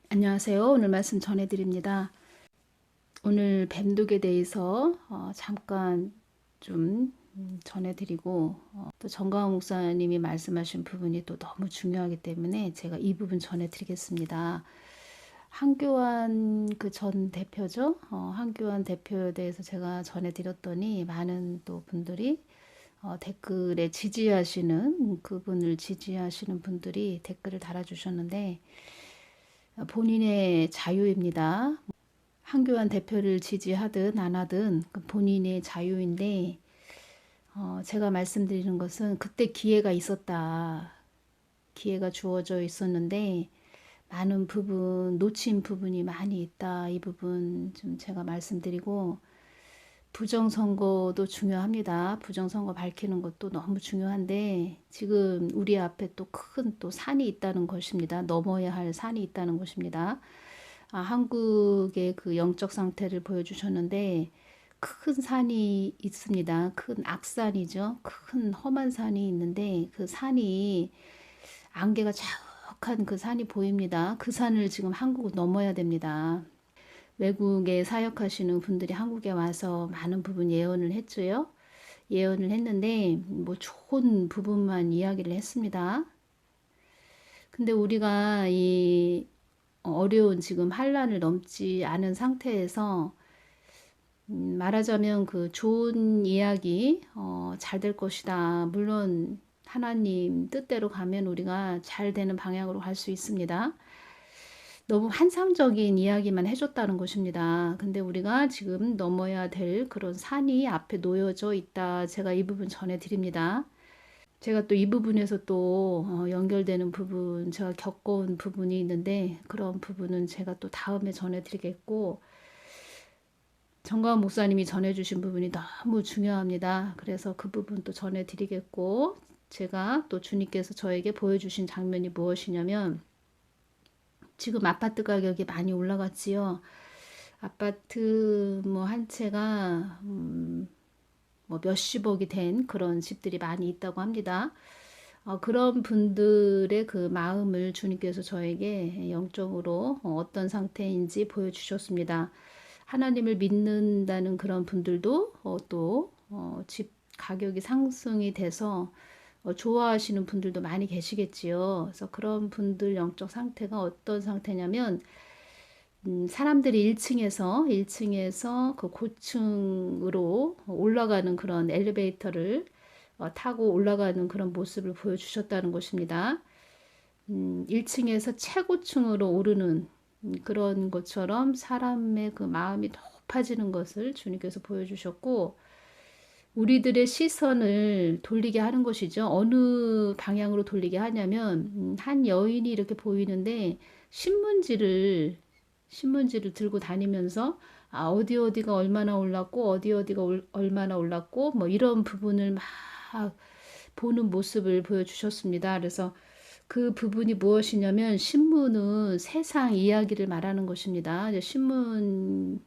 안녕하세요. 오늘 말씀 전해드립니다. 오늘 뱀독에 대해서 잠깐 좀 전해드리고 또 정가원 목사님이 말씀하신 부분이 또 너무 중요하기 때문에 제가 이 부분 전해드리겠습니다. 한교안 그 전 대표죠. 한교안 대표에 대해서 제가 전해드렸더니 많은 또 분들이 댓글에 지지하시는 그분을 지지하시는 분들이 댓글을 달아주셨는데 본인의 자유입니다. 한교안 대표를 지지하든 안 하든 본인의 자유인데 제가 말씀드리는 것은 그때 기회가 있었다. 기회가 주어져 있었는데 많은 부분 놓친 부분이 많이 있다. 이 부분 좀 제가 말씀드리고 부정선거도 중요합니다. 부정선거 밝히는 것도 너무 중요한데 지금 우리 앞에 또 큰 또 산이 있다는 것입니다. 넘어야 할 산이 있다는 것입니다. 한국의 그 영적 상태를 보여주셨는데 큰 산이 있습니다. 큰 악산이죠. 큰 험한 산이 있는데 그 산이 안개가 자욱한 그 산이 보입니다. 그 산을 지금 한국을 넘어야 됩니다. 외국에 사역하시는 분들이 한국에 와서 많은 부분 예언을 했죠요. 예언을 했는데 뭐 좋은 부분만 이야기를 했습니다. 근데 우리가 이 어려운 지금 한란을 넘지 않은 상태에서 말하자면 그 좋은 이야기 잘 될 것이다. 물론 하나님 뜻대로 가면 우리가 잘 되는 방향으로 갈 수 있습니다. 너무 환상적인 이야기만 해줬다는 것입니다. 근데 우리가 지금 넘어야 될 그런 산이 앞에 놓여져 있다. 제가 이 부분 전해드립니다. 제가 또 이 부분에서 또 연결되는 부분, 제가 겪어온 부분이 있는데 그런 부분은 제가 또 다음에 전해드리겠고 정가원 목사님이 전해주신 부분이 너무 중요합니다. 그래서 그 부분 또 전해드리겠고 제가 또 주님께서 저에게 보여주신 장면이 무엇이냐면 지금 아파트 가격이 많이 올라갔지요. 아파트 뭐 한 채가 뭐 몇십억이 된 그런 집들이 많이 있다고 합니다. 그런 분들의 그 마음을 주님께서 저에게 영적으로 어떤 상태인지 보여주셨습니다. 하나님을 믿는다는 그런 분들도 또 집 가격이 상승이 돼서 좋아하시는 분들도 많이 계시겠지요. 그래서 그런 분들 영적 상태가 어떤 상태냐면 사람들이 1층에서 그 고층으로 올라가는 그런 엘리베이터를 타고 올라가는 그런 모습을 보여주셨다는 것입니다. 1층에서 최고층으로 오르는 그런 것처럼 사람의 그 마음이 높아지는 것을 주님께서 보여주셨고 우리들의 시선을 돌리게 하는 것이죠. 어느 방향으로 돌리게 하냐면 한 여인이 이렇게 보이는데 신문지를 들고 다니면서 어디가 얼마나 올랐고 어디가 얼마나 올랐고 뭐 이런 부분을 막 보는 모습을 보여주셨습니다. 그래서 그 부분이 무엇이냐면 신문은 세상 이야기를 말하는 것입니다. 신문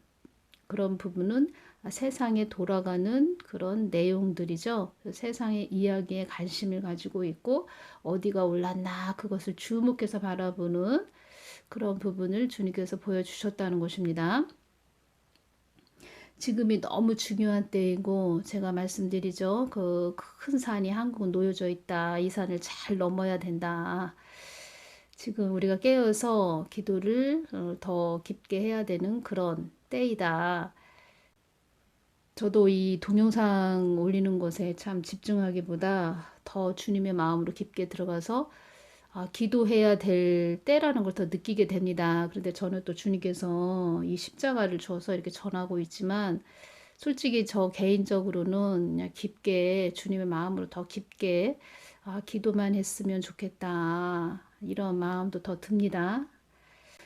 그런 부분은 세상에 돌아가는 그런 내용들이죠. 세상의 이야기에 관심을 가지고 있고 어디가 올랐나 그것을 주목해서 바라보는 그런 부분을 주님께서 보여주셨다는 것입니다. 지금이 너무 중요한 때이고 제가 말씀드리죠. 그 큰 산이 한국은 놓여져 있다. 이 산을 잘 넘어야 된다. 지금 우리가 깨어서 기도를 더 깊게 해야 되는 그런 때이다. 저도 이 동영상 올리는 것에 참 집중하기보다 더 주님의 마음으로 깊게 들어가서 기도해야 될 때라는 걸 더 느끼게 됩니다. 그런데 저는 또 주님께서 이 십자가를 줘서 이렇게 전하고 있지만 솔직히 저 개인적으로는 그냥 깊게 주님의 마음으로 더 깊게 기도만 했으면 좋겠다. 이런 마음도 더 듭니다.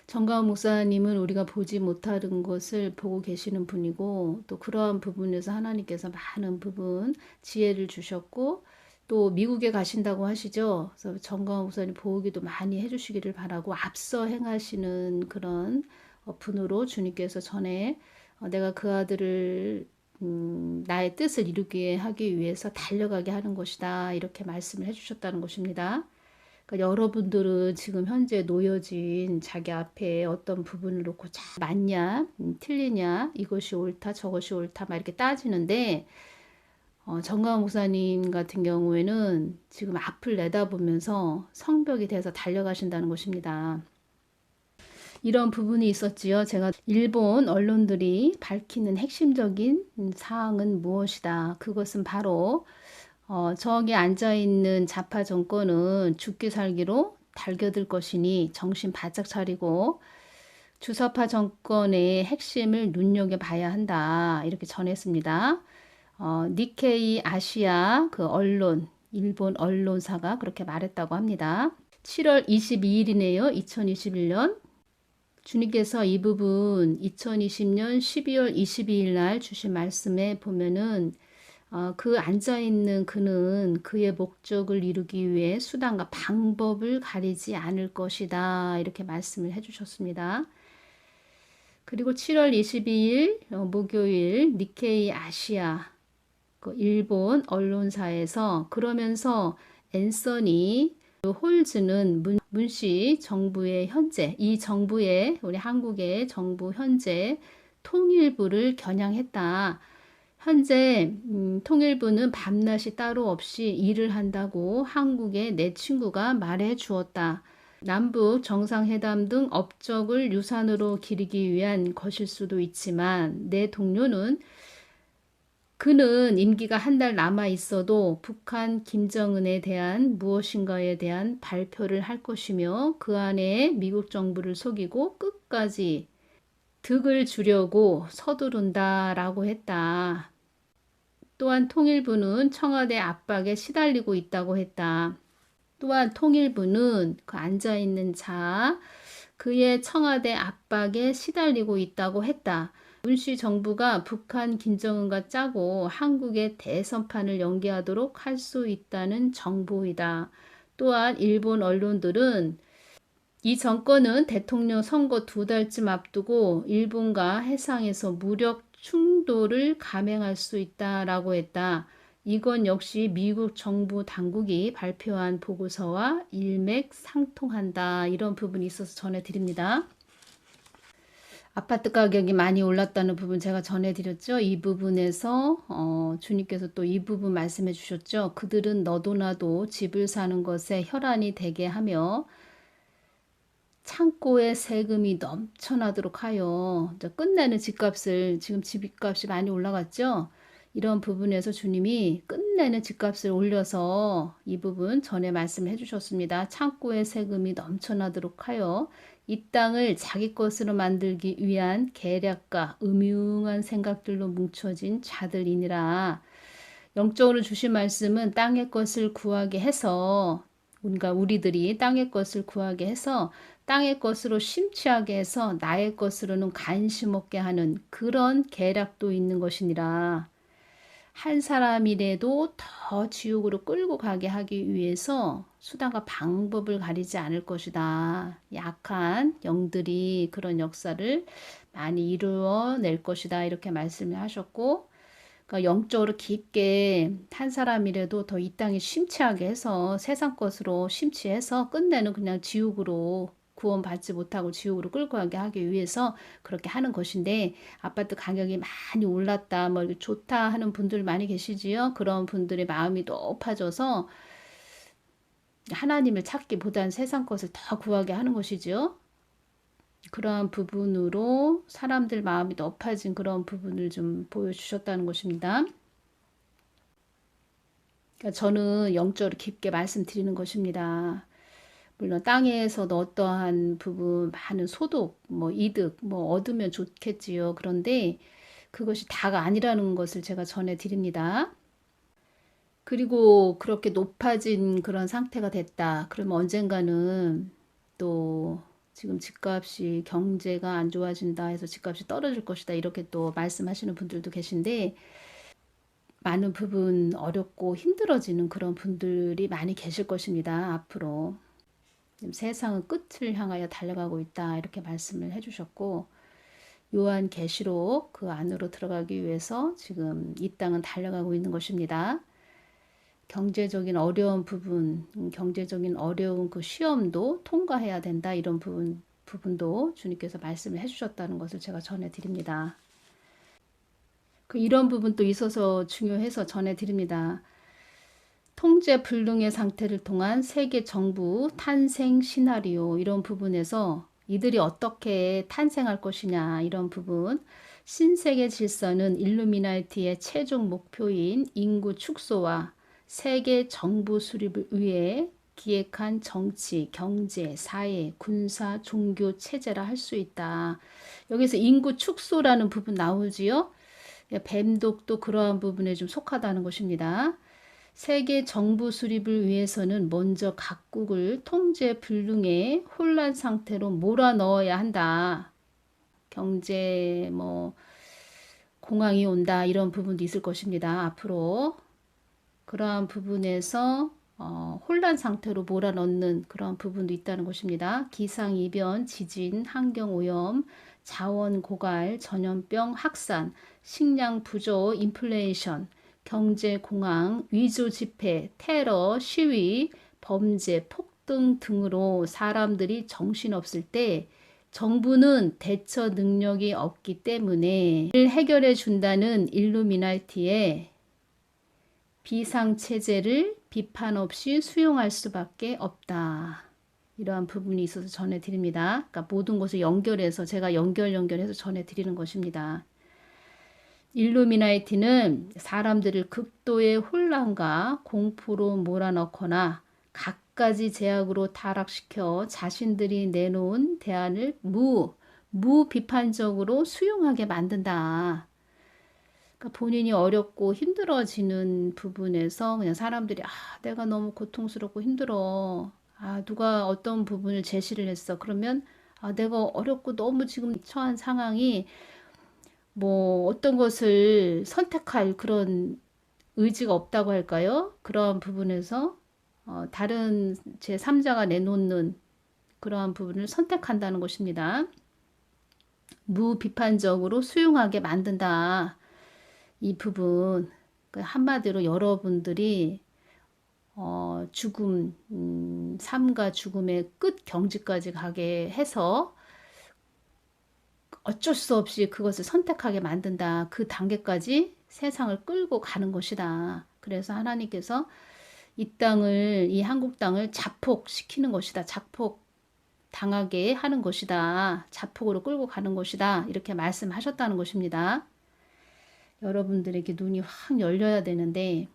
정가은 목사님은 우리가 보지 못하는 것을 보고 계시는 분이고 또 그러한 부분에서 하나님께서 많은 부분 지혜를 주셨고 또 미국에 가신다고 하시죠. 그래서 정가은 목사님 보호기도 많이 해주시기를 바라고 앞서 행하시는 그런 분으로 주님께서 전에 내가 그 아들을 나의 뜻을 이루게 하기 위해서 달려가게 하는 것이다. 이렇게 말씀을 해주셨다는 것입니다. 그러니까 여러분들은 지금 현재 놓여진 자기 앞에 어떤 부분을 놓고 맞냐, 틀리냐, 이것이 옳다, 저것이 옳다, 막 이렇게 따지는데, 정강 목사님 같은 경우에는 지금 앞을 내다보면서 성벽이 돼서 달려가신다는 것입니다. 이런 부분이 있었지요. 제가 일본 언론들이 밝히는 핵심적인 사항은 무엇이다. 그것은 바로 저기 앉아있는 좌파 정권은 죽기 살기로 달겨들 것이니 정신 바짝 차리고 주사파 정권의 핵심을 눈여겨봐야 한다. 이렇게 전했습니다. 니케이 아시아 그 언론, 일본 언론사가 그렇게 말했다고 합니다. 7월 22일이네요. 2021년. 주님께서 이 부분 2020년 12월 22일 날 주신 말씀에 보면은 그 앉아있는 그는 그의 목적을 이루기 위해 수단과 방법을 가리지 않을 것이다. 이렇게 말씀을 해주셨습니다. 그리고 7월 22일 목요일 니케이 아시아 그 일본 언론사에서 그러면서 앤서니 홀즈는 문씨 정부의 현재 이 정부의 우리 한국의 정부 현재 통일부를 겨냥했다. 현재 통일부는 밤낮이 따로 없이 일을 한다고 한국의 내 친구가 말해 주었다. 남북 정상회담 등 업적을 유산으로 기리기 위한 것일 수도 있지만 내 동료는 그는 임기가 한 달 남아 있어도 북한 김정은에 대한 무엇인가에 대한 발표를 할 것이며 그 안에 미국 정부를 속이고 끝까지 득을 주려고 서두른다라고 했다. 또한 통일부는 청와대 압박에 시달리고 있다고 했다. 또한 통일부는 그 앉아있는 자, 그의 청와대 압박에 시달리고 있다고 했다. 문씨 정부가 북한 김정은과 짜고 한국의 대선판을 연기하도록 할 수 있다는 정보이다. 또한 일본 언론들은 이 정권은 대통령 선거 2달쯤 앞두고 일본과 해상에서 무력 충돌을 감행할 수 있다라고 했다. 이건 역시 미국 정부 당국이 발표한 보고서와 일맥상통한다. 이런 부분이 있어서 전해드립니다. 아파트 가격이 많이 올랐다는 부분 제가 전해드렸죠. 이 부분에서 주님께서 또 이 부분 말씀해 주셨죠. 그들은 너도 나도 집을 사는 것에 혈안이 되게 하며 창고에 세금이 넘쳐나도록 하여 끝내는 집값을 지금 집값이 많이 올라갔죠. 이런 부분에서 주님이 끝내는 집값을 올려서 이 부분 전에 말씀을 해주셨습니다. 창고에 세금이 넘쳐나도록 하여 이 땅을 자기 것으로 만들기 위한 계략과 음흉한 생각들로 뭉쳐진 자들이니라. 영적으로 주신 말씀은 땅의 것을 구하게 해서 그러니까 우리들이 땅의 것을 구하게 해서 땅의 것으로 심취하게 해서 나의 것으로는 관심 없게 하는 그런 계략도 있는 것이니라. 한 사람이라도 더 지옥으로 끌고 가게 하기 위해서 수단과 방법을 가리지 않을 것이다. 약한 영들이 그런 역사를 많이 이루어낼 것이다. 이렇게 말씀을 하셨고, 그러니까 영적으로 깊게 한 사람이라도 더 이 땅에 심취하게 해서 세상 것으로 심취해서 끝내는 그냥 지옥으로 구원받지 못하고 지옥으로 끌고 가게 하기 위해서 그렇게 하는 것인데 아파트 가격이 많이 올랐다 뭐 이렇게 좋다 하는 분들 많이 계시지요. 그런 분들의 마음이 높아져서 하나님을 찾기보단 세상 것을 더 구하게 하는 것이지요. 그러한 부분으로 사람들 마음이 높아진 그런 부분을 좀 보여주셨다는 것입니다. 그러니까 저는 영적으로 깊게 말씀드리는 것입니다. 물론 땅에서도 어떠한 부분 많은 소득, 뭐 이득, 뭐 얻으면 좋겠지요. 그런데 그것이 다가 아니라는 것을 제가 전해드립니다. 그리고 그렇게 높아진 그런 상태가 됐다. 그러면 언젠가는 또 지금 집값이 경제가 안 좋아진다 해서 집값이 떨어질 것이다. 이렇게 또 말씀하시는 분들도 계신데 많은 부분 어렵고 힘들어지는 그런 분들이 많이 계실 것입니다. 앞으로. 세상은 끝을 향하여 달려가고 있다. 이렇게 말씀을 해주셨고 요한계시록 그 안으로 들어가기 위해서 지금 이 땅은 달려가고 있는 것입니다. 경제적인 어려운 부분, 경제적인 어려운 그 시험도 통과해야 된다. 이런 부분도 주님께서 말씀을 해주셨다는 것을 제가 전해드립니다. 이런 부분도 있어서 중요해서 전해드립니다. 통제 불능의 상태를 통한 세계 정부 탄생 시나리오 이런 부분에서 이들이 어떻게 탄생할 것이냐 이런 부분 신세계 질서는 일루미나티의 최종 목표인 인구 축소와 세계 정부 수립을 위해 기획한 정치, 경제, 사회, 군사, 종교 체제라 할 수 있다. 여기서 인구 축소라는 부분 나오지요. 뱀독도 그러한 부분에 좀 속하다는 것입니다. 세계 정부 수립을 위해서는 먼저 각국을 통제 불능의 혼란 상태로 몰아넣어야 한다. 경제 공황이 온다 이런 부분도 있을 것입니다. 앞으로 그러한 부분에서 혼란 상태로 몰아넣는 그런 부분도 있다는 것입니다. 기상이변, 지진, 환경오염, 자원 고갈, 전염병 확산, 식량 부조, 인플레이션, 경제 공황, 위조 집회, 테러, 시위, 범죄, 폭등 등으로 사람들이 정신없을 때 정부는 대처 능력이 없기 때문에 이를 해결해 준다는 일루미나티의 비상체제를 비판 없이 수용할 수밖에 없다. 이러한 부분이 있어서 전해드립니다. 그러니까 모든 것을 연결해서 제가 연결해서 전해드리는 것입니다. 일루미나이티는 사람들을 극도의 혼란과 공포로 몰아넣거나 갖가지 제약으로 타락시켜 자신들이 내놓은 대안을 무비판적으로 수용하게 만든다. 그러니까 본인이 어렵고 힘들어지는 부분에서 그냥 사람들이 내가 너무 고통스럽고 힘들어. 누가 어떤 부분을 제시를 했어. 그러면 내가 어렵고 너무 지금 처한 상황이 어떤 것을 선택할 그런 의지가 없다고 할까요? 그러한 부분에서 다른 제3자가 내놓는 그러한 부분을 선택한다는 것입니다. 무비판적으로 수용하게 만든다. 이 부분 한마디로 여러분들이 죽음, 삶과 죽음의 끝 경지까지 가게 해서 어쩔 수 없이 그것을 선택하게 만든다. 그 단계까지 세상을 끌고 가는 것이다. 그래서 하나님께서 이 한국 땅을 자폭시키는 것이다. 자폭 당하게 하는 것이다. 자폭으로 끌고 가는 것이다. 이렇게 말씀하셨다는 것입니다. 여러분들에게 눈이 확 열려야 되는데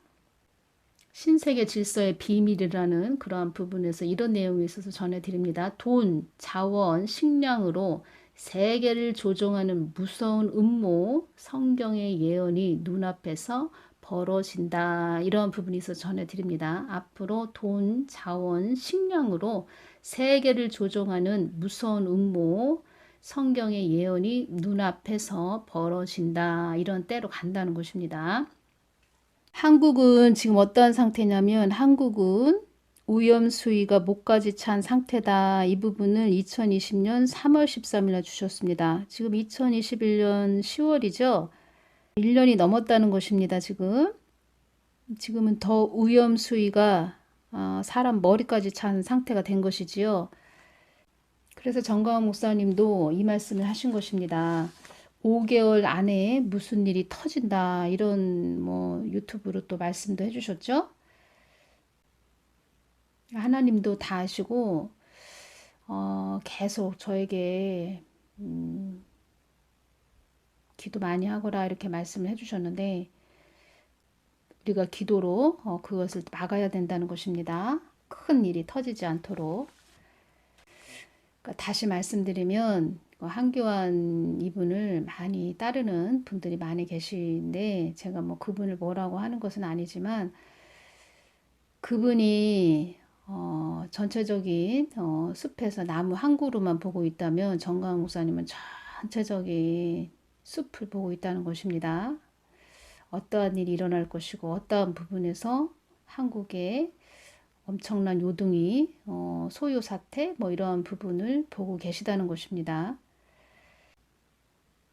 신세계 질서의 비밀이라는 그러한 부분에서 이런 내용이 있어서 전해드립니다. 돈, 자원, 식량으로 세계를 조종하는 무서운 음모, 성경의 예언이 눈앞에서 벌어진다. 이런 부분이 있어서 전해드립니다. 앞으로 돈, 자원, 식량으로 세계를 조종하는 무서운 음모, 성경의 예언이 눈앞에서 벌어진다. 이런 때로 간다는 것입니다. 한국은 지금 어떠한 상태냐면 한국은 오염수위가 목까지 찬 상태다. 이 부분을 2020년 3월 13일에 주셨습니다. 지금 2021년 10월이죠. 1년이 넘었다는 것입니다. 지금은 더 오염수위가 사람 머리까지 찬 상태가 된 것이지요. 그래서 정가원 목사님도 이 말씀을 하신 것입니다. 5개월 안에 무슨 일이 터진다. 이런 유튜브로 또 말씀도 해주셨죠. 하나님도 다 아시고 계속 저에게 기도 많이 하거라 이렇게 말씀을 해주셨는데 우리가 기도로 그것을 막아야 된다는 것입니다. 큰 일이 터지지 않도록. 그러니까 다시 말씀드리면 한교안 이분을 많이 따르는 분들이 많이 계신데 제가 그분을 뭐라고 하는 것은 아니지만 그분이 전체적인 숲에서 나무 한 그루만 보고 있다면 정강 목사님은 전체적인 숲을 보고 있다는 것입니다. 어떠한 일이 일어날 것이고 어떠한 부분에서 한국에 엄청난 요동이 소요 사태 이러한 부분을 보고 계시다는 것입니다.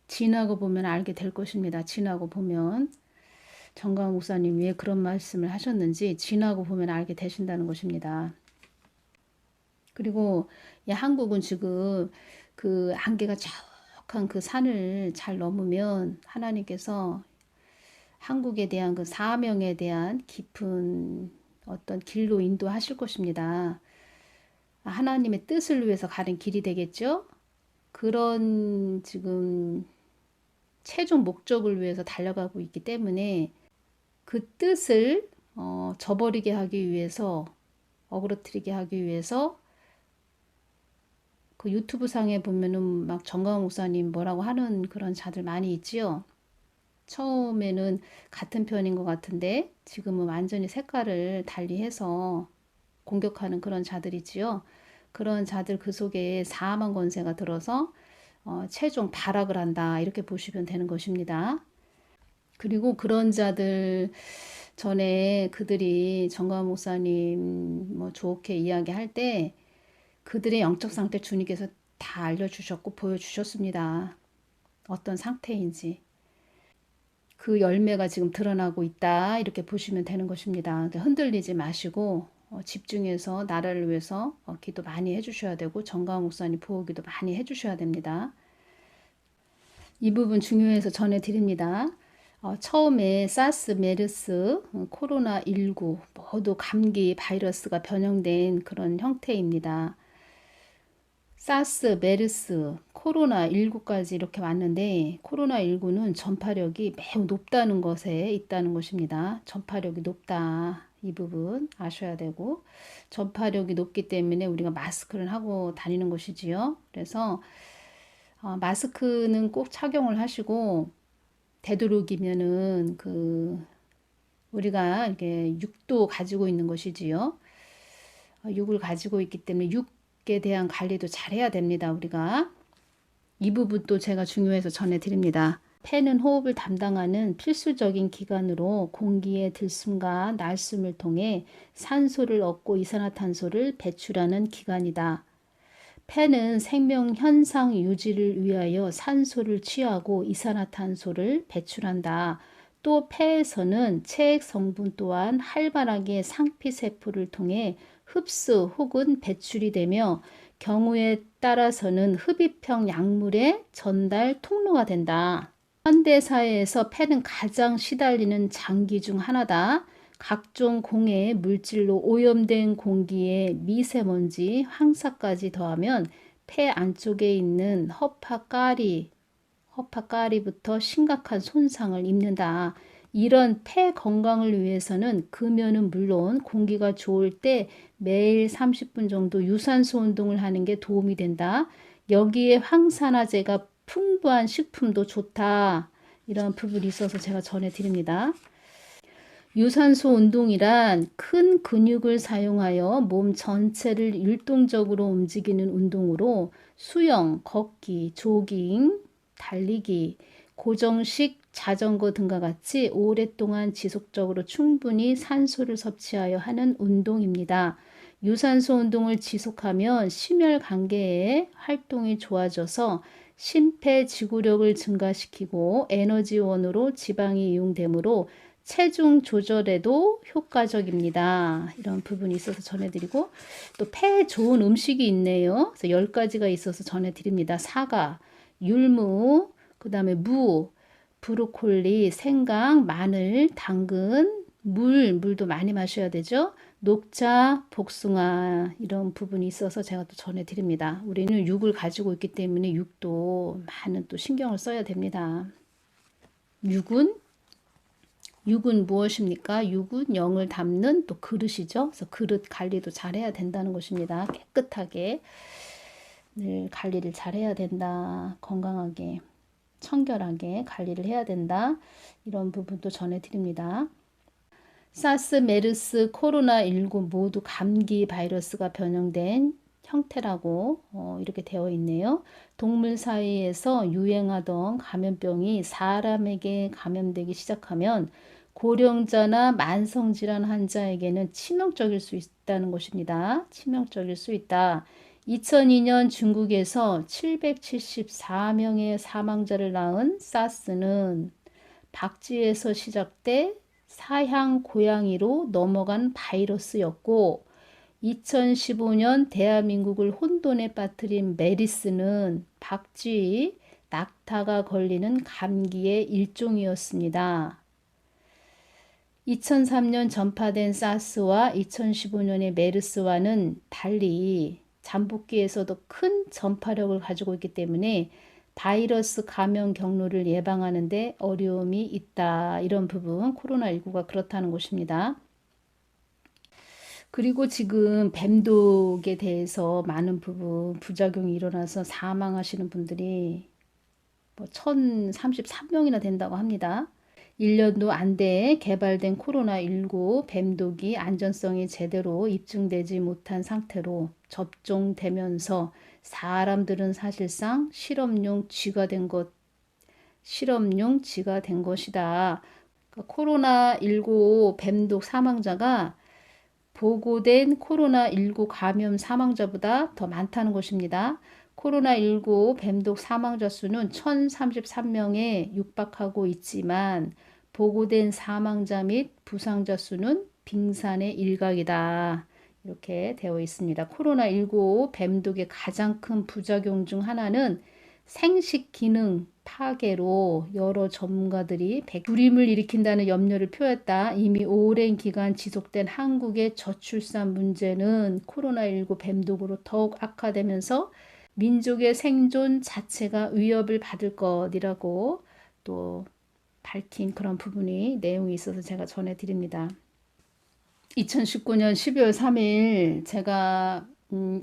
지나고 보면 알게 될 것입니다. 지나고 보면 정강 목사님 왜 그런 말씀을 하셨는지 지나고 보면 알게 되신다는 것입니다. 그리고 한국은 지금 그 안개가 촉촉한 그 산을 잘 넘으면 하나님께서 한국에 대한 그 사명에 대한 깊은 어떤 길로 인도하실 것입니다. 하나님의 뜻을 위해서 가는 길이 되겠죠? 그런 지금 최종 목적을 위해서 달려가고 있기 때문에 그 뜻을 저버리게 하기 위해서, 어그러뜨리게 하기 위해서 그 유튜브 상에 보면은 막 정광 목사님 뭐라고 하는 그런 자들 많이 있지요. 처음에는 같은 편인 것 같은데 지금은 완전히 색깔을 달리해서 공격하는 그런 자들이지요. 그런 자들 그 속에 사망 권세가 들어서 최종 발악을 한다 이렇게 보시면 되는 것입니다. 그리고 그런 자들 전에 그들이 정광 목사님 뭐 좋게 이야기할 때 그들의 영적 상태 주님께서 다 알려주셨고 보여주셨습니다. 어떤 상태인지. 그 열매가 지금 드러나고 있다 이렇게 보시면 되는 것입니다. 흔들리지 마시고 집중해서 나라를 위해서 기도 많이 해주셔야 되고 정강 목사님 보호기도 많이 해주셔야 됩니다. 이 부분 중요해서 전해드립니다. 처음에 사스, 메르스, 코로나19 모두 감기 바이러스가 변형된 그런 형태입니다. 사스, 메르스, 코로나19까지 이렇게 왔는데 코로나19는 전파력이 매우 높다는 것에 있다는 것입니다. 전파력이 높다. 이 부분 아셔야 되고 전파력이 높기 때문에 우리가 마스크를 하고 다니는 것이지요. 그래서 마스크는 꼭 착용을 하시고 되도록이면은 우리가 이렇게 육도 가지고 있는 것이지요. 육을 가지고 있기 때문에 육에 대한 관리도 잘해야 됩니다. 우리가 이 부분도 제가 중요해서 전해드립니다. 폐는 호흡을 담당하는 필수적인 기관으로 공기의 들숨과 날숨을 통해 산소를 얻고 이산화탄소를 배출하는 기관이다. 폐는 생명 현상 유지를 위하여 산소를 취하고 이산화탄소를 배출한다. 또 폐에서는 체액 성분 또한 활발하게 상피세포를 통해 흡수 혹은 배출이 되며 경우에 따라서는 흡입형 약물의 전달 통로가 된다. 현대사회에서 폐는 가장 시달리는 장기 중 하나다. 각종 공해 물질로 오염된 공기에 미세먼지, 황사까지 더하면 폐 안쪽에 있는 허파까리부터 심각한 손상을 입는다. 이런 폐 건강을 위해서는 금연은 물론 공기가 좋을 때 매일 30분 정도 유산소 운동을 하는 게 도움이 된다. 여기에 황산화제가 풍부한 식품도 좋다. 이런 부분이 있어서 제가 전해드립니다. 유산소 운동이란 큰 근육을 사용하여 몸 전체를 율동적으로 움직이는 운동으로 수영, 걷기, 조깅, 달리기, 고정식 자전거 등과 같이 오랫동안 지속적으로 충분히 산소를 섭취하여 하는 운동입니다. 유산소 운동을 지속하면 심혈관계의 활동이 좋아져서 심폐지구력을 증가시키고 에너지원으로 지방이 이용되므로 체중 조절에도 효과적입니다. 이런 부분이 있어서 전해드리고 또 폐에 좋은 음식이 있네요. 그래서 10가지가 있어서 전해드립니다. 사과, 율무, 그 다음에 무, 브로콜리, 생강, 마늘, 당근, 물도 많이 마셔야 되죠. 녹차, 복숭아 이런 부분이 있어서 제가 또 전해드립니다. 우리는 육을 가지고 있기 때문에 육도 많은 또 신경을 써야 됩니다. 육은 무엇입니까? 육은 영을 담는 또 그릇이죠. 그래서 그릇 관리도 잘해야 된다는 것입니다. 깨끗하게 늘 관리를 잘해야 된다. 건강하게 청결하게 관리를 해야 된다. 이런 부분도 전해드립니다. 사스, 메르스, 코로나19 모두 감기 바이러스가 변형된 형태라고 이렇게 되어 있네요. 동물 사이에서 유행하던 감염병이 사람에게 감염되기 시작하면 고령자나 만성질환 환자에게는 치명적일 수 있다는 것입니다. 치명적일 수 있다. 2002년 중국에서 774명의 사망자를 낳은 사스는 박쥐에서 시작돼 사향 고양이로 넘어간 바이러스였고 2015년 대한민국을 혼돈에 빠뜨린 메리스는 박쥐, 낙타가 걸리는 감기의 일종이었습니다. 2003년 전파된 사스와 2015년의 메르스와는 달리 잠복기에서도 큰 전파력을 가지고 있기 때문에 바이러스 감염 경로를 예방하는 데 어려움이 있다. 이런 부분 코로나19가 그렇다는 것입니다. 그리고 지금 뱀독에 대해서 많은 부분 부작용이 일어나서 사망하시는 분들이 뭐 1033명이나 된다고 합니다. 1년도 안 돼 개발된 코로나19 뱀독이 안전성이 제대로 입증되지 못한 상태로 접종되면서 사람들은 사실상 실험용 쥐가 된 것이다. 그러니까 코로나19 뱀독 사망자가 보고된 코로나19 감염 사망자보다 더 많다는 것입니다. 코로나19 뱀독 사망자 수는 1033명에 육박하고 있지만 보고된 사망자 및 부상자 수는 빙산의 일각이다. 이렇게 되어 있습니다. 코로나19 뱀독의 가장 큰 부작용 중 하나는 생식 기능 파괴로 여러 전문가들이 불임을 일으킨다는 염려를 표했다. 이미 오랜 기간 지속된 한국의 저출산 문제는 코로나19 뱀독으로 더욱 악화되면서 민족의 생존 자체가 위협을 받을 것이라고 또 밝힌 그런 부분이 내용이 있어서 제가 전해드립니다. 2019년 12월 3일 제가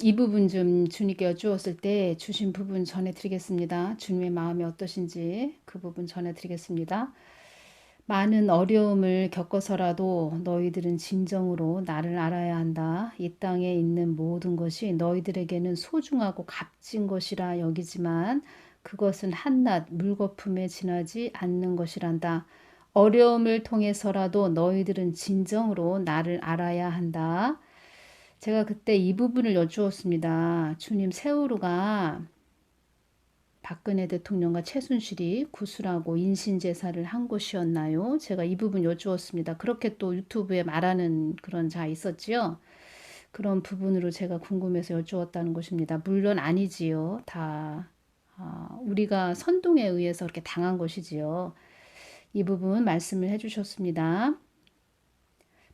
이 부분 좀 주님께 여쭈었을 때 주신 부분 전해드리겠습니다. 주님의 마음이 어떠신지 그 부분 전해드리겠습니다. 많은 어려움을 겪어서라도 너희들은 진정으로 나를 알아야 한다. 이 땅에 있는 모든 것이 너희들에게는 소중하고 값진 것이라 여기지만 그것은 한낱 물거품에 지나지 않는 것이란다. 어려움을 통해서라도 너희들은 진정으로 나를 알아야 한다. 제가 그때 이 부분을 여쭈었습니다. 주님, 세월호가 박근혜 대통령과 최순실이 구술하고 인신제사를 한 것이었나요? 제가 이 부분 여쭈었습니다. 그렇게 또 유튜브에 말하는 그런 자 있었지요. 그런 부분으로 제가 궁금해서 여쭈었다는 것입니다. 물론 아니지요. 다 우리가 선동에 의해서 그렇게 당한 것이지요. 이 부분 말씀을 해주셨습니다.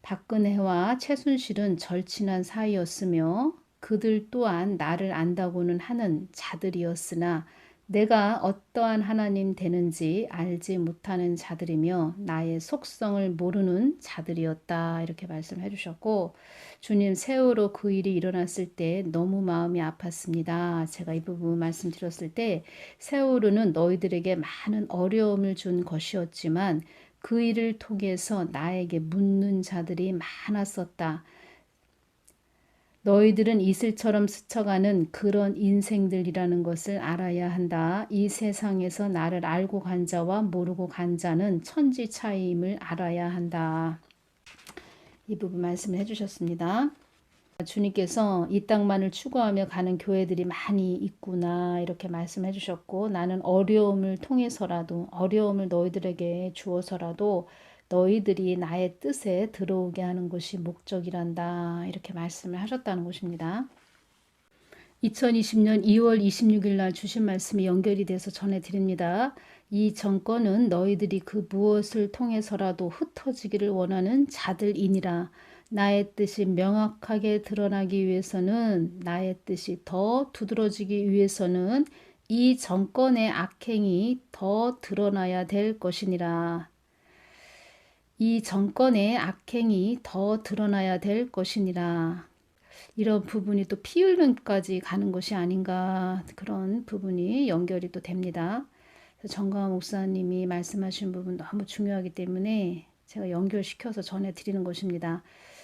박근혜와 최순실은 절친한 사이였으며 그들 또한 나를 안다고는 하는 자들이었으나 내가 어떠한 하나님 되는지 알지 못하는 자들이며 나의 속성을 모르는 자들이었다. 이렇게 말씀해 주셨고 주님 세월호 그 일이 일어났을 때 너무 마음이 아팠습니다. 제가 이 부분 말씀드렸을 때 세월호는 너희들에게 많은 어려움을 준 것이었지만 그 일을 통해서 나에게 묻는 자들이 많았었다. 너희들은 이슬처럼 스쳐가는 그런 인생들이라는 것을 알아야 한다. 이 세상에서 나를 알고 간 자와 모르고 간 자는 천지 차이임을 알아야 한다. 이 부분 말씀을 해주셨습니다. 주님께서 이 땅만을 추구하며 가는 교회들이 많이 있구나 이렇게 말씀해 주셨고 나는 어려움을 통해서라도 어려움을 너희들에게 주어서라도 너희들이 나의 뜻에 들어오게 하는 것이 목적이란다 이렇게 말씀을 하셨다는 것입니다. 2020년 2월 26일 날 주신 말씀이 연결이 돼서 전해드립니다. 이 정권은 너희들이 그 무엇을 통해서라도 흩어지기를 원하는 자들이니라. 나의 뜻이 명확하게 드러나기 위해서는 나의 뜻이 더 두드러지기 위해서는 이 정권의 악행이 더 드러나야 될 것이니라. 이 정권의 악행이 더 드러나야 될 것이니라. 이런 부분이 또 피 흘림까지 가는 것이 아닌가 그런 부분이 연결이 또 됩니다. 정강원 목사님이 말씀하신 부분 너무 중요하기 때문에 제가 연결시켜서 전해드리는 것입니다.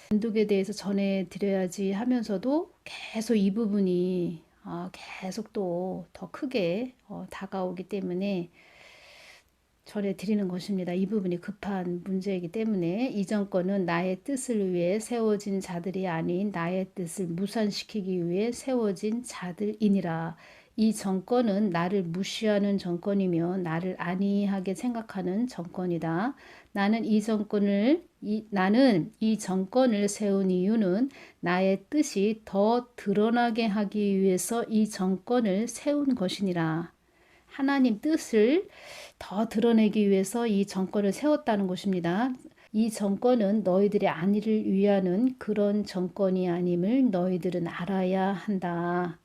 뱀독에 대해서 전해드려야지 하면서도 계속 이 부분이 계속 또 더 크게 다가오기 때문에 전해드리는 것입니다. 이 부분이 급한 문제이기 때문에 이 정권은 나의 뜻을 위해 세워진 자들이 아닌 나의 뜻을 무산시키기 위해 세워진 자들이니라. 이 정권은 나를 무시하는 정권이며 나를 안이하게 생각하는 정권이다. 나는 이 정권을 세운 이유는 나의 뜻이 더 드러나게 하기 위해서 이 정권을 세운 것이니라. 하나님 뜻을 더 드러내기 위해서 이 정권을 세웠다는 것입니다. 이 정권은 너희들의 안위를 위하는 그런 정권이 아님을 너희들은 알아야 한다.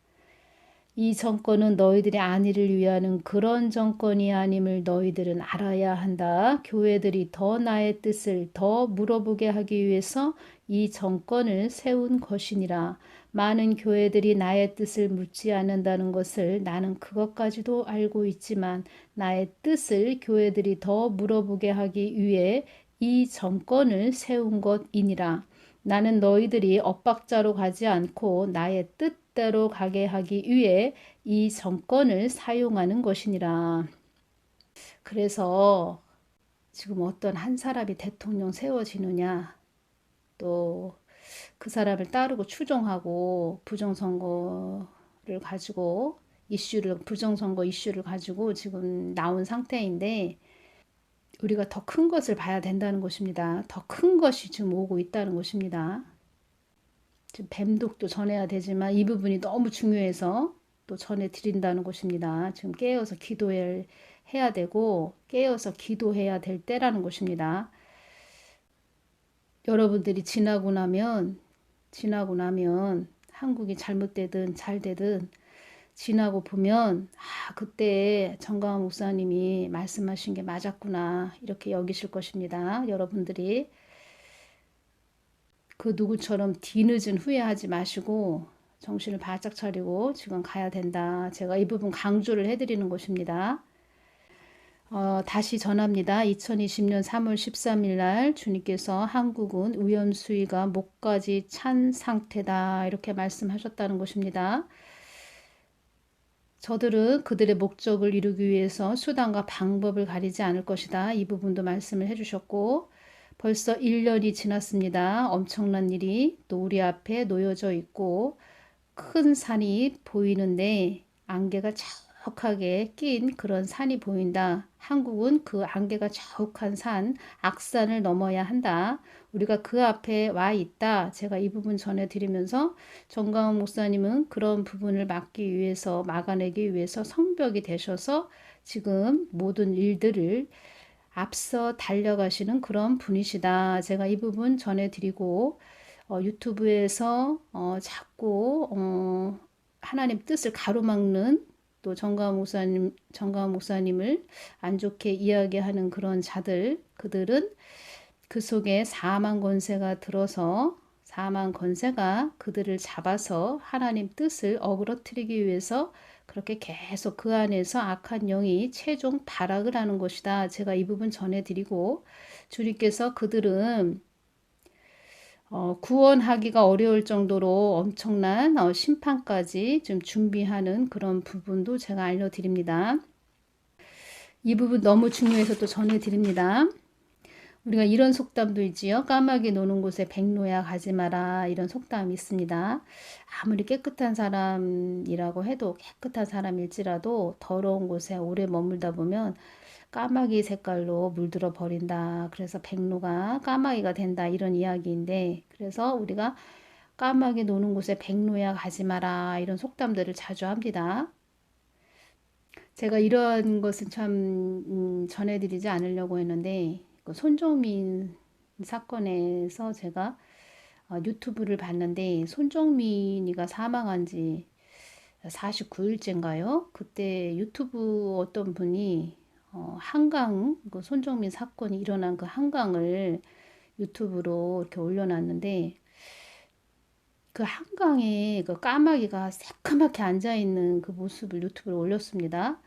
이 정권은 너희들의 안위를 위하는 그런 정권이 아님을 너희들은 알아야 한다. 교회들이 더 나의 뜻을 더 물어보게 하기 위해서 이 정권을 세운 것이니라. 많은 교회들이 나의 뜻을 묻지 않는다는 것을 나는 그것까지도 알고 있지만 나의 뜻을 교회들이 더 물어보게 하기 위해 이 정권을 세운 것이니라. 나는 너희들이 엇박자로 가지 않고 나의 뜻대로 가게 하기 위해 이 정권을 사용하는 것이니라. 그래서 지금 어떤 한 사람이 대통령 세워지느냐, 또 그 사람을 따르고 추종하고 부정선거 이슈를 가지고 지금 나온 상태인데, 우리가 더 큰 것을 봐야 된다는 것입니다. 더 큰 것이 지금 오고 있다는 것입니다. 지금 뱀독도 전해야 되지만 이 부분이 너무 중요해서 또 전해드린다는 것입니다. 지금 깨어서 기도해야 되고 깨어서 기도해야 될 때라는 것입니다. 여러분들이 지나고 나면 한국이 잘못되든 잘되든 지나고 보면 그때 정광훈 목사님이 말씀하신 게 맞았구나 이렇게 여기실 것입니다. 여러분들이 그 누구처럼 뒤늦은 후회하지 마시고 정신을 바짝 차리고 지금 가야 된다. 제가 이 부분 강조를 해드리는 것입니다. 다시 전합니다. 2020년 3월 13일 날 주님께서 한국은 우연수위가 목까지 찬 상태다 이렇게 말씀하셨다는 것입니다. 저들은 그들의 목적을 이루기 위해서 수단과 방법을 가리지 않을 것이다. 이 부분도 말씀을 해주셨고 벌써 1년이 지났습니다. 엄청난 일이 또 우리 앞에 놓여져 있고 큰 산이 보이는데 안개가 자욱하게 낀 그런 산이 보인다. 한국은 그 안개가 자욱한 산, 악산을 넘어야 한다. 우리가 그 앞에 와 있다. 제가 이 부분 전해드리면서 정광훈 목사님은 그런 부분을 막아내기 위해서 성벽이 되셔서 지금 모든 일들을 앞서 달려가시는 그런 분이시다. 제가 이 부분 전해드리고 유튜브에서 자꾸 하나님 뜻을 가로막는 또 정가은 목사님을 안 좋게 이야기하는 그런 그들은 그 속에 사망 권세가 들어서 사망 권세가 그들을 잡아서 하나님 뜻을 어그러뜨리기 위해서 그렇게 계속 그 안에서 악한 영이 최종 발악을 하는 것이다. 제가 이 부분 전해드리고 주님께서 그들은 구원하기가 어려울 정도로 엄청난 심판까지 좀 준비하는 그런 부분도 제가 알려드립니다. 이 부분 너무 중요해서 또 전해드립니다. 우리가 이런 속담도 있지요. 까마귀 노는 곳에 백로야 가지 마라. 이런 속담이 있습니다. 아무리 깨끗한 사람이라고 해도 깨끗한 사람일지라도 더러운 곳에 오래 머물다 보면 까마귀 색깔로 물들어 버린다. 그래서 백로가 까마귀가 된다. 이런 이야기인데 그래서 우리가 까마귀 노는 곳에 백로야 가지 마라. 이런 속담들을 자주 합니다. 제가 이런 것은 참 전해드리지 않으려고 했는데 손정민 사건에서 제가 유튜브를 봤는데 손정민이가 사망한 지 49일째인가요? 그때 유튜브 어떤 분이 한강 그 손정민 사건이 일어난 그 한강을 유튜브로 이렇게 올려놨는데 그 한강에 그 까마귀가 새까맣게 앉아있는 그 모습을 유튜브에 올렸습니다.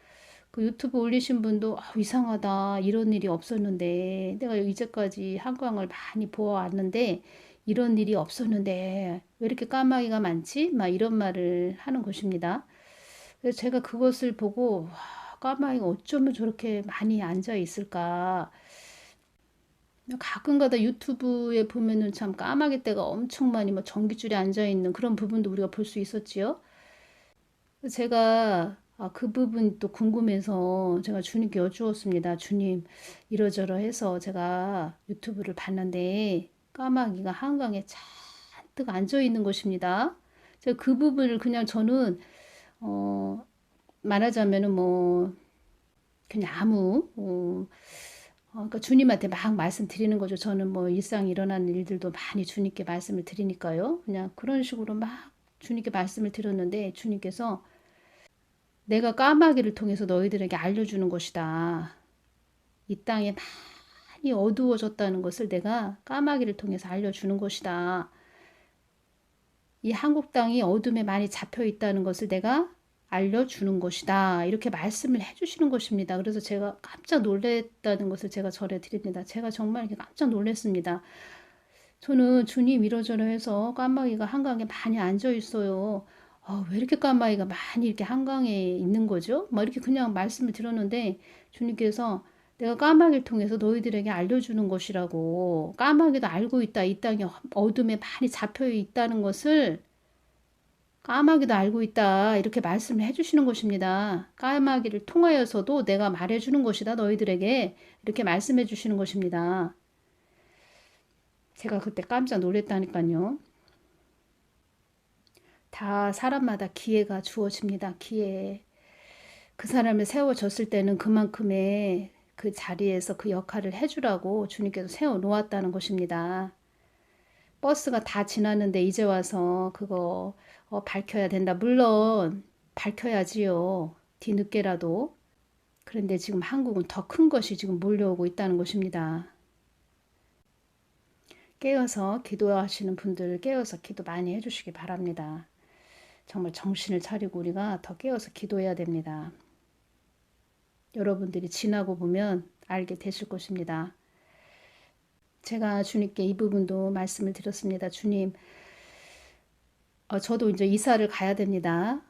그 유튜브 올리신 분도 이상하다 이런 일이 없었는데 내가 이제까지 한강을 많이 보아왔는데 이런 일이 없었는데 왜 이렇게 까마귀가 많지? 막 이런 말을 하는 것입니다. 그래서 제가 그것을 보고 까마귀가 어쩌면 저렇게 많이 앉아 있을까. 가끔가다 유튜브에 보면은 참 까마귀 떼가 엄청 많이 뭐 전깃줄에 앉아 있는 그런 부분도 우리가 볼 수 있었지요. 제가 그 부분 또 궁금해서 제가 주님께 여쭈었습니다. 주님, 이러저러해서 제가 유튜브를 봤는데 까마귀가 한강에 잔뜩 앉아 있는 것입니다. 제가 그 부분을 그냥 저는 어, 말하자면은 뭐 그냥 아무 그러니까 주님한테 막 말씀드리는 거죠. 저는 뭐 일상 일어나는 일들도 많이 주님께 말씀을 드리니까요. 그냥 그런 식으로 막 주님께 말씀을 드렸는데 주님께서 내가 까마귀를 통해서 너희들에게 알려주는 것이다. 이 땅에 많이 어두워졌다는 것을 내가 까마귀를 통해서 알려주는 것이다. 이 한국 땅이 어둠에 많이 잡혀 있다는 것을 내가 알려주는 것이다. 이렇게 말씀을 해주시는 것입니다. 그래서 제가 깜짝 놀랐다는 것을 제가 전해드립니다. 제가 정말 이렇게 깜짝 놀랐습니다. 저는 주님 이러저러 해서 까마귀가 한강에 많이 앉아 있어요. 왜 이렇게 까마귀가 많이 이렇게 한강에 있는 거죠? 막 이렇게 그냥 말씀을 드렸는데 주님께서 내가 까마귀를 통해서 너희들에게 알려주는 것이라고. 까마귀도 알고 있다. 이 땅에 어둠에 많이 잡혀 있다는 것을 까마귀도 알고 있다. 이렇게 말씀을 해주시는 것입니다. 까마귀를 통하여서도 내가 말해주는 것이다. 너희들에게 이렇게 말씀해 주시는 것입니다. 제가 그때 깜짝 놀랐다니까요. 다 사람마다 기회가 주어집니다. 기회. 그 사람을 세워줬을 때는 그만큼의 그 자리에서 그 역할을 해주라고 주님께서 세워놓았다는 것입니다. 버스가 다 지났는데 이제 와서 그거 밝혀야 된다. 물론 밝혀야지요. 뒤늦게라도. 그런데 지금 한국은 더 큰 것이 지금 몰려오고 있다는 것입니다. 깨어서 기도하시는 분들 깨어서 기도 많이 해주시기 바랍니다. 정말 정신을 차리고 우리가 더 깨어서 기도해야 됩니다. 여러분들이 지나고 보면 알게 되실 것입니다. 제가 주님께 이 부분도 말씀을 드렸습니다. 주님, 저도 이제 이사를 가야 됩니다.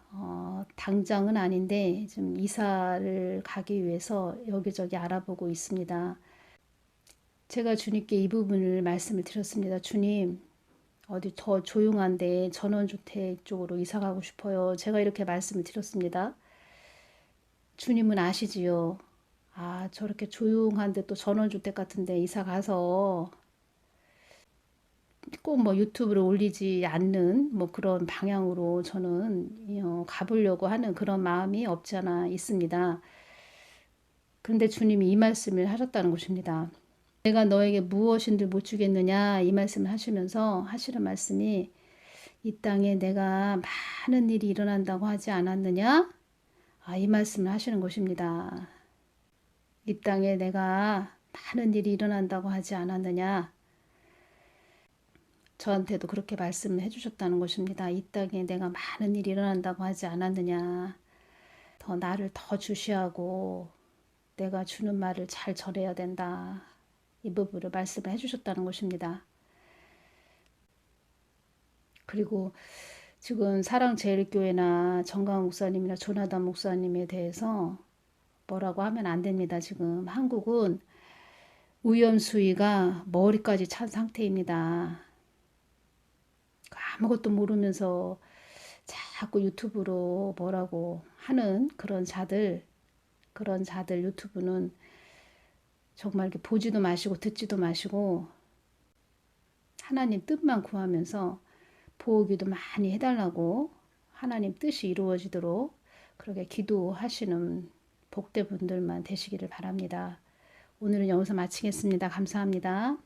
당장은 아닌데 좀 이사를 가기 위해서 여기저기 알아보고 있습니다. 제가 주님께 이 부분을 말씀을 드렸습니다. 주님, 어디 더 조용한데 전원주택 쪽으로 이사 가고 싶어요. 제가 이렇게 말씀을 드렸습니다. 주님은 아시지요. 저렇게 조용한데 또 전원주택 같은데 이사 가서 꼭 뭐 유튜브를 올리지 않는 뭐 그런 방향으로 저는 가보려고 하는 그런 마음이 없지 않아 있습니다. 그런데 주님이 이 말씀을 하셨다는 것입니다. 내가 너에게 무엇인들 못 주겠느냐 이 말씀을 하시면서 하시는 말씀이 이 땅에 내가 많은 일이 일어난다고 하지 않았느냐? 이 말씀을 하시는 것입니다. 이 땅에 내가 많은 일이 일어난다고 하지 않았느냐? 저한테도 그렇게 말씀을 해주셨다는 것입니다. 이 땅에 내가 많은 일이 일어난다고 하지 않았느냐? 더 나를 더 주시하고 내가 주는 말을 잘 전해야 된다. 이 부분을 말씀을 해주셨다는 것입니다. 그리고 지금 사랑제일교회나 정강 목사님이나 조나단 목사님에 대해서 뭐라고 하면 안 됩니다. 지금 한국은 오염수위가 머리까지 찬 상태입니다. 아무것도 모르면서 자꾸 유튜브로 뭐라고 하는 그런 자들 유튜브는 정말 이렇게 보지도 마시고 듣지도 마시고 하나님 뜻만 구하면서 보호기도 많이 해달라고 하나님 뜻이 이루어지도록 그렇게 기도하시는 복되분들만 되시기를 바랍니다. 오늘은 여기서 마치겠습니다. 감사합니다.